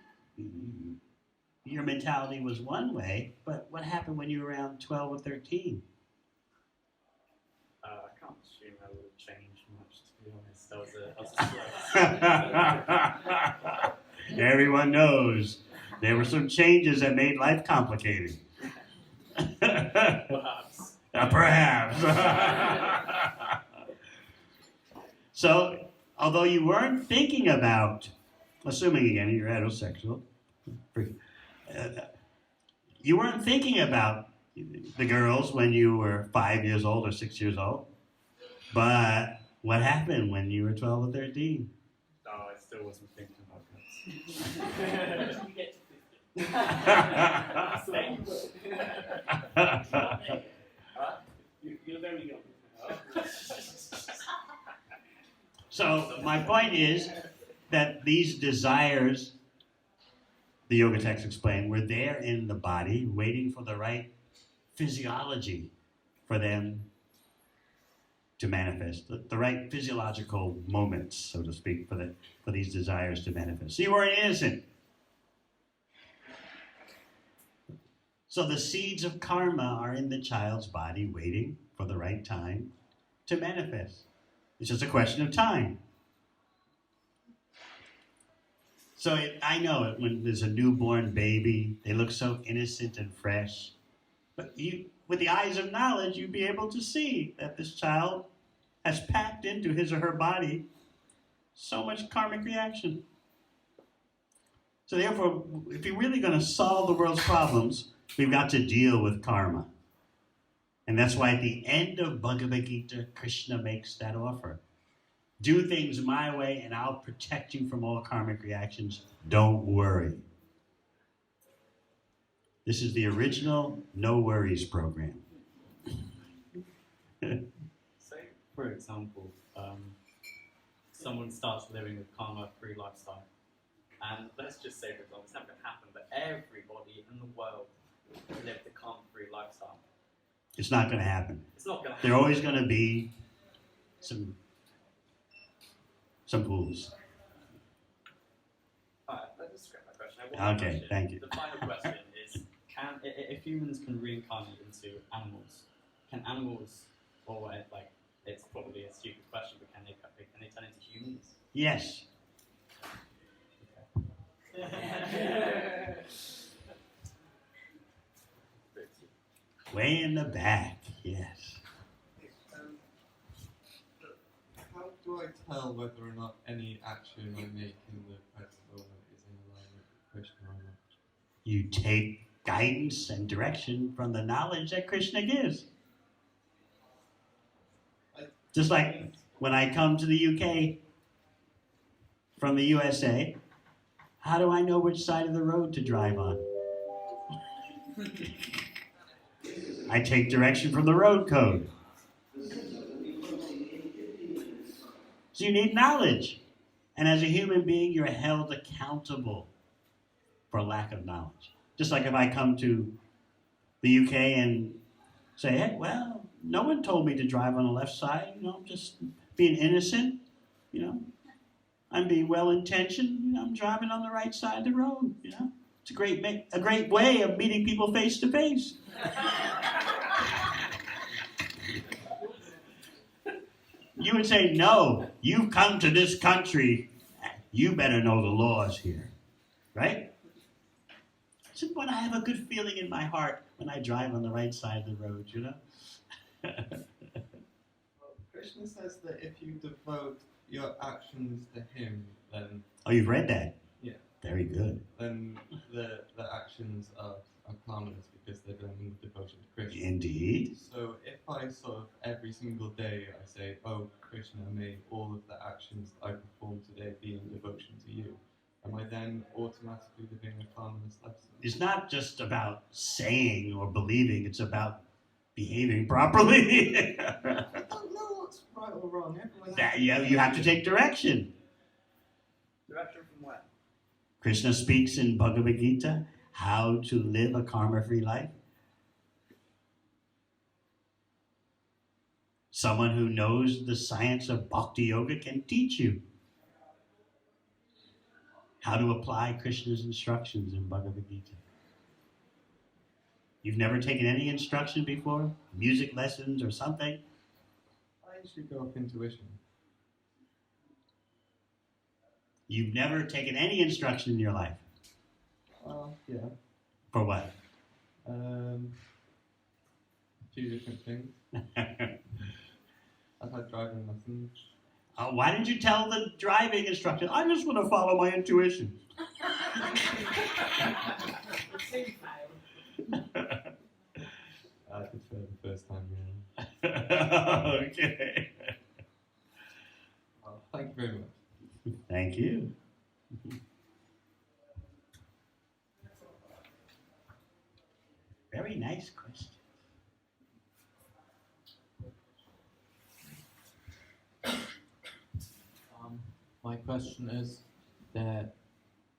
your mentality was one way, but what happened when you were around 12 or 13? I can't assume I would have changed much, to be honest. I was just Everyone knows there were some changes that made life complicated. perhaps. Perhaps. So, although you weren't thinking about, assuming again you're heterosexual, you weren't thinking about the girls when you were 5 years old or 6 years old. But what happened when you were 12 or 13? No, I still wasn't thinking about You're very young. So my point is that these desires, the yoga text explained, were there in the body, waiting for the right physiology for them to manifest, the right physiological moments, so to speak, for these desires to manifest. So you weren't innocent. So the seeds of karma are in the child's body, waiting for the right time to manifest. It's just a question of time. So I know it when there's a newborn baby, they look so innocent and fresh. But you, with the eyes of knowledge, you'd be able to see that this child has packed into his or her body so much karmic reaction. So therefore, if you're really going to solve the world's problems, we've got to deal with karma. And that's why at the end of Bhagavad-Gita, Krishna makes that offer. Do things my way and I'll protect you from all karmic reactions. Don't worry. This is the original No Worries program. Say, for example, someone starts living a karma-free lifestyle. And let's just say, for example, it's not going to happen, but everybody in the world lived a karma-free lifestyle. It's not going to happen. It's not going to happen. There are always going to be some fools. Alright, let's just scrap that question. I have one more Okay, question. thank you. The final question is, if humans can reincarnate into animals, can animals, or like, it's probably a stupid question, but can they turn into humans? Yes. Way in the back, yes. How do I tell whether or not any action I make in the present moment is in alignment with Krishna or not? You take guidance and direction from the knowledge that Krishna gives. Just like when I come to the UK from the USA, how do I know which side of the road to drive on? I take direction from the road code. So you need knowledge. And as a human being, you're held accountable for lack of knowledge. Just like if I come to the UK and say, hey, well, no one told me to drive on the left side, I'm just being innocent, I'm being well-intentioned, I'm driving on the right side of the road, It's a great way of meeting people face to face. You would say, no, you've come to this country, you better know the laws here, right? So when I have a good feeling in my heart when I drive on the right side of the road, Well, Krishna says that if you devote your actions to him, then Oh, you've read that? Yeah. Very good. then the actions are harmless because they're done in devotion to Krishna. Indeed. So if I sort of every single day I say, oh Krishna, may all of the actions I perform today be in devotion to you, am I then automatically living a harmless lifestyle? It's not just about saying or believing, it's about behaving properly. I don't know what's right or wrong. Everyone That, you have to take direction. Direction from where? Krishna speaks in Bhagavad-Gita how to live a karma-free life. Someone who knows the science of Bhakti Yoga can teach you how to apply Krishna's instructions in Bhagavad-Gita. You've never taken any instruction before? Music lessons or something? I usually go off intuition. You've never taken any instruction in your life? Yeah. For what? A few different things. I've had driving lessons. Why didn't you tell the driving instructor, I just want to follow my intuition? I prefer the first time, yeah. Okay. Well, thank you very much. Thank you. Very nice question. My question is that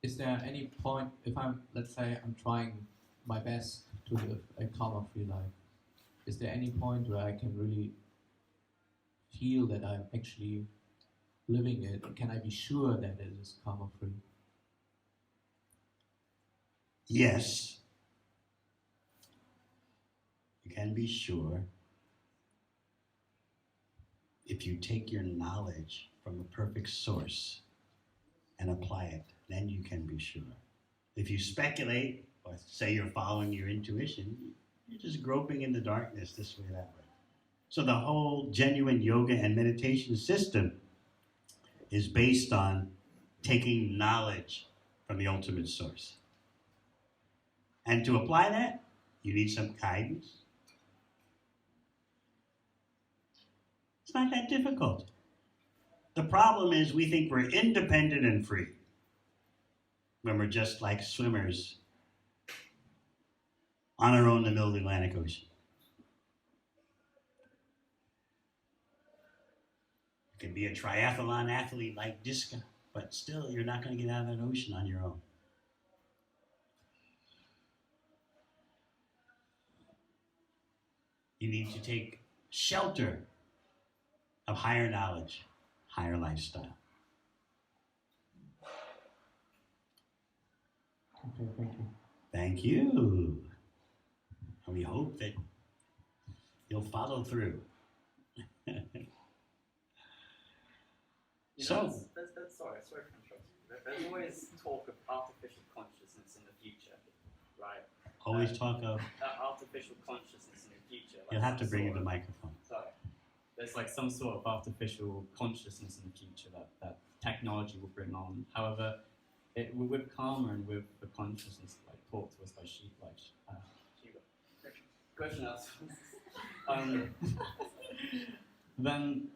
is there any point if let's say I'm trying my best to live a karma-free life, is there any point where I can really feel that I'm actually living it? Can I be sure that it is karma-free? Yes. You can be sure if you take your knowledge from a perfect source and apply it, then you can be sure. If you speculate, or say you're following your intuition, you're just groping in the darkness this way, that way. So the whole genuine yoga and meditation system is based on taking knowledge from the ultimate source. And to apply that, you need some guidance. It's not that difficult. The problem is we think we're independent and free when we're just like swimmers on our own in the middle of the Atlantic Ocean. You can be a triathlon athlete like Diska, but still you're not going to get out of that ocean on your own. You need to take shelter of higher knowledge, higher lifestyle. Okay, thank you. Thank you. And we hope that you'll follow through. Sorry for interrupting. There's always talk of artificial consciousness in the future, right? Always talk of, Artificial consciousness in the future. you'll have to bring in the microphone. Sorry. There's like some sort of artificial consciousness in the future that technology will bring on. However, with karma and with the consciousness like taught to us by Shiva, Krishna, then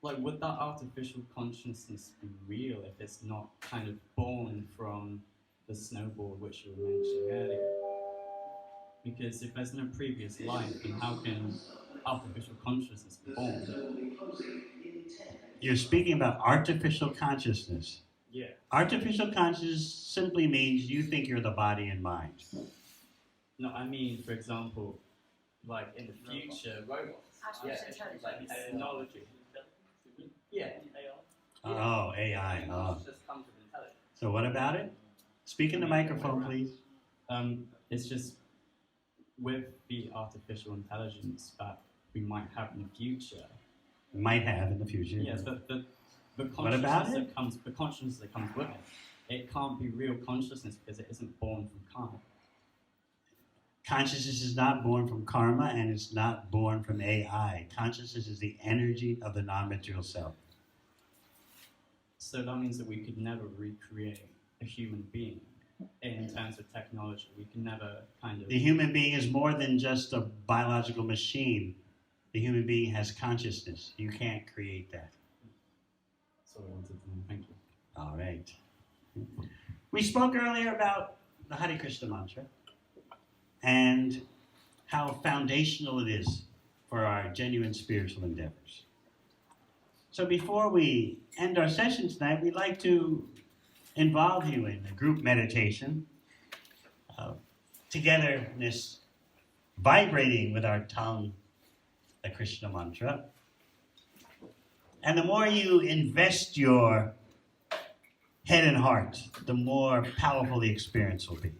like would that artificial consciousness be real if it's not kind of born from the snowball which you were mentioning earlier? Because if there's no previous life, then how can artificial consciousness be born? You're speaking about artificial consciousness. Yeah. Artificial consciousness simply means you think you're the body and mind. No, I mean, for example, like in the future, robots. Artificial intelligence. Like technology. Yeah. Oh, AI. Oh. Just comes with intelligence. So what about it? Speak in the microphone, please. It's just with the artificial intelligence that we might have in the future. Might have in the future. Yes, but the What about consciousness it? that comes, the consciousness that comes with it can't be real consciousness because it isn't born from karma. Consciousness is not born from karma and it's not born from AI. Consciousness is the energy of the non-material self. So that means that we could never recreate a human being in terms of technology. We can never kind of... The human being is more than just a biological machine. The human being has consciousness. You can't create that. So I wanted to know. Thank you. All right. We spoke earlier about the Hare Krishna mantra and how foundational it is for our genuine spiritual endeavors. So before we end our session tonight, we'd like to involve you in a group meditation of togetherness, vibrating with our tongue, the Krishna mantra. And the more you invest your head and heart, the more powerful the experience will be.